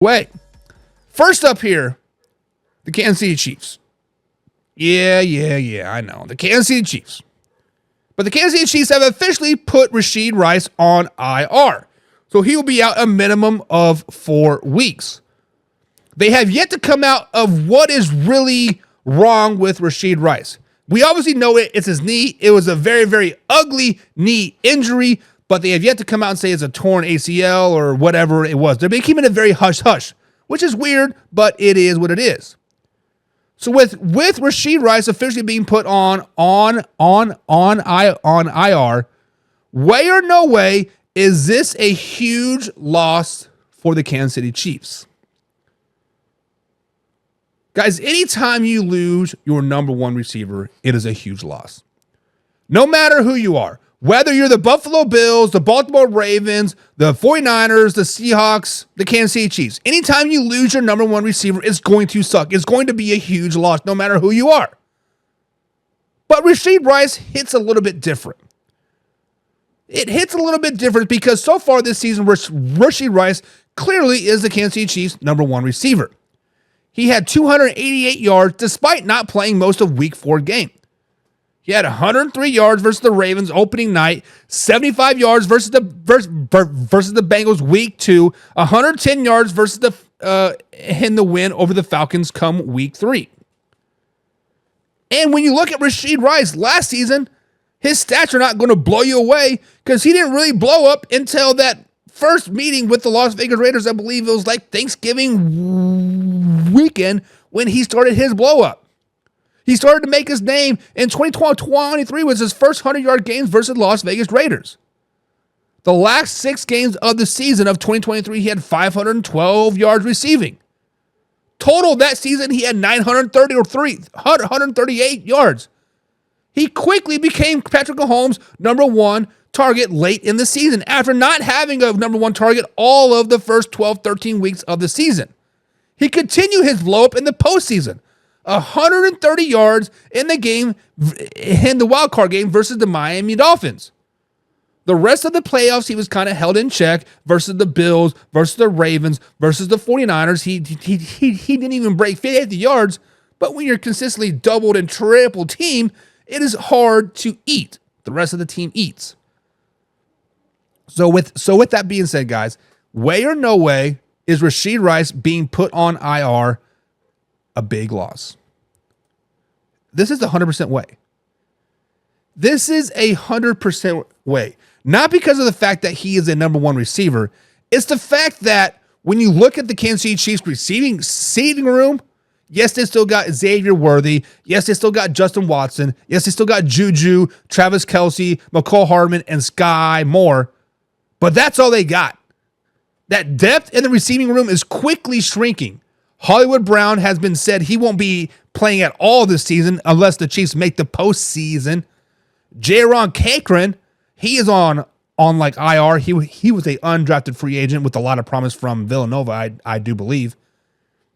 Wait. First up here, the Kansas City Chiefs. Yeah, I know. The Kansas City Chiefs. But the Kansas City Chiefs have officially put Rashee Rice on IR. So he will be out a minimum of 4 weeks. They have yet to come out of what is really wrong with Rashee Rice. We obviously know it's his knee. It was a very, very ugly knee injury, but they have yet to come out and say it's a torn ACL or whatever it was. They're keeping it very hush-hush, which is weird, but it is what it is. So with Rashee Rice officially being put on IR, way or no way is this a huge loss for the Kansas City Chiefs. Guys, anytime you lose your number one receiver, it is a huge loss. No matter who you are, whether you're the Buffalo Bills, the Baltimore Ravens, the 49ers, the Seahawks, the Kansas City Chiefs, anytime you lose your number one receiver, it's going to suck. It's going to be a huge loss, no matter who you are. But Rashee Rice hits a little bit different. It hits a little bit different because so far this season, Rashee Rice clearly is the Kansas City Chiefs' number one receiver. He had 288 yards despite not playing most of Week 4 game. He had 103 yards versus the Ravens opening night, 75 yards versus the Bengals Week 2, 110 yards versus in the win over the Falcons come Week 3. And when you look at Rashee Rice last season, his stats are not going to blow you away because he didn't really blow up until that first meeting with the Las Vegas Raiders. I believe it was like Thanksgiving weekend when he started his blow up. He started to make his name in 2023 was his first 100-yard games versus Las Vegas Raiders. The last 6 games of the season of 2023, he had 512 yards receiving. Total that season, he had 138 yards. He quickly became Patrick Mahomes' number one target late in the season after not having a number one target all of the first 12, 13 weeks of the season. He continued his blow up in the postseason. 130 yards in the game, in the wild card game versus the Miami Dolphins. The rest of the playoffs, he was kind of held in check versus the Bills, versus the Ravens, versus the 49ers. He didn't even break 50 yards, but when you're consistently doubled and triple team, it is hard to eat. The rest of the team eats. So with that being said, guys, way or no way is Rashee Rice being put on IR a big loss. This is 100% way. This is 100% way. Not because of the fact that he is a number one receiver. It's the fact that when you look at the Kansas City Chiefs receiving room, yes, they still got Xavier Worthy. Yes, they still got Justin Watson. Yes, they still got Juju, Travis Kelce, McCall Hardman, and Sky Moore. But that's all they got. That depth in the receiving room is quickly shrinking. Hollywood Brown has been said he won't be playing at all this season unless the Chiefs make the postseason. Jaron Cakron, he is on like IR. He was a undrafted free agent with a lot of promise from Villanova, I do believe.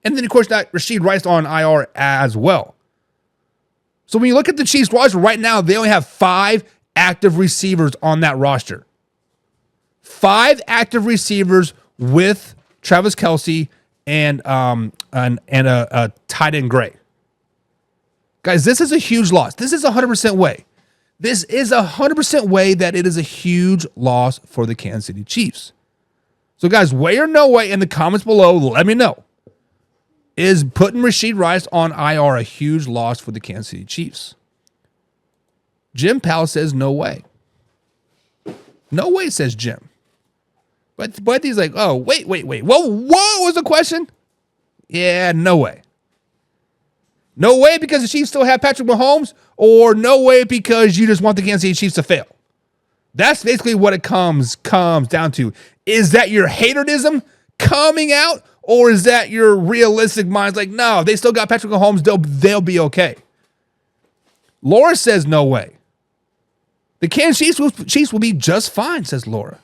And then, of course, that Rashee Rice on IR as well. So when you look at the Chiefs roster right now, they only have 5 active receivers on that roster. 5 active receivers with Travis Kelce and a tight end Gray. Guys, this is a huge loss. This is 100% way. This is 100% way that it is a huge loss for the Kansas City Chiefs. So, guys, way or no way in the comments below, let me know. Is putting Rashee Rice on IR a huge loss for the Kansas City Chiefs? Jim Powell says no way. No way, says Jim. But he's like, oh, wait. What was the question? Yeah, no way. No way because the Chiefs still have Patrick Mahomes, or no way because you just want the Kansas City Chiefs to fail. That's basically what it comes down to. Is that your haterism coming out, or is that your realistic mind's like, no, they still got Patrick Mahomes, they'll be okay? Laura says no way. The Kansas Chiefs will be just fine, says Laura.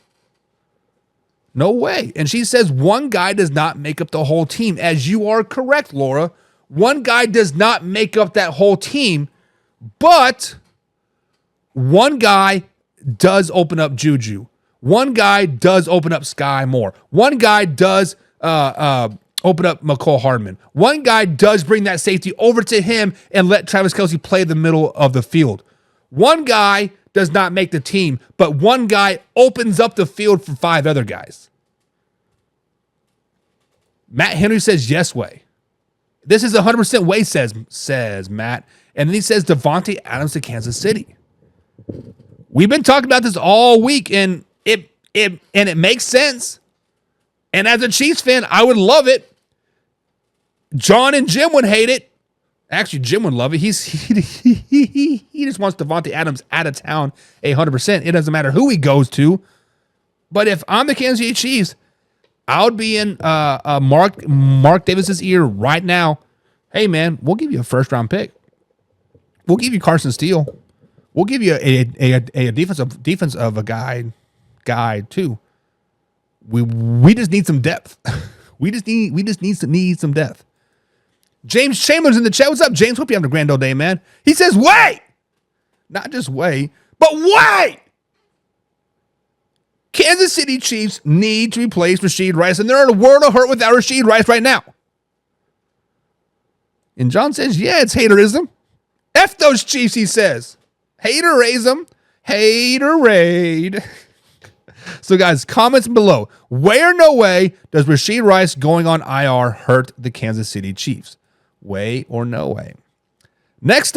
No way. And she says one guy does not make up the whole team. As you are correct, Laura. One guy does not make up that whole team, but one guy does open up Juju. One guy does open up Sky Moore. One guy does open up McCole Hardman. One guy does bring that safety over to him and let Travis Kelce play the middle of the field. One guy does not make the team, but one guy opens up the field for 5 other guys. Matt Henry says yes way. This is 100% way, says Matt. And then he says Devontae Adams to Kansas City. We've been talking about this all week, and it makes sense. And as a Chiefs fan, I would love it. John and Jim would hate it. Actually, Jim would love it. He just wants Devontae Adams out of town 100%. It doesn't matter who he goes to. But if I'm the Kansas City Chiefs, I would be in Mark Davis's ear right now. Hey, man, we'll give you a first-round pick. We'll give you Carson Steele. We'll give you a defense of a guy too. We just need some depth. we just need some depth. James Chambers in the chat. What's up, James? Hope you're having a grand old day, man. He says, wait! Not just wait, but wait! Kansas City Chiefs need to replace Rashee Rice, and they're in a world of hurt without Rashee Rice right now. And John says, yeah, it's haterism. F those Chiefs, he says. Haterism. Haterade. So, guys, comments below. Way or no way does Rashee Rice going on IR hurt the Kansas City Chiefs? Way or no way? Next up.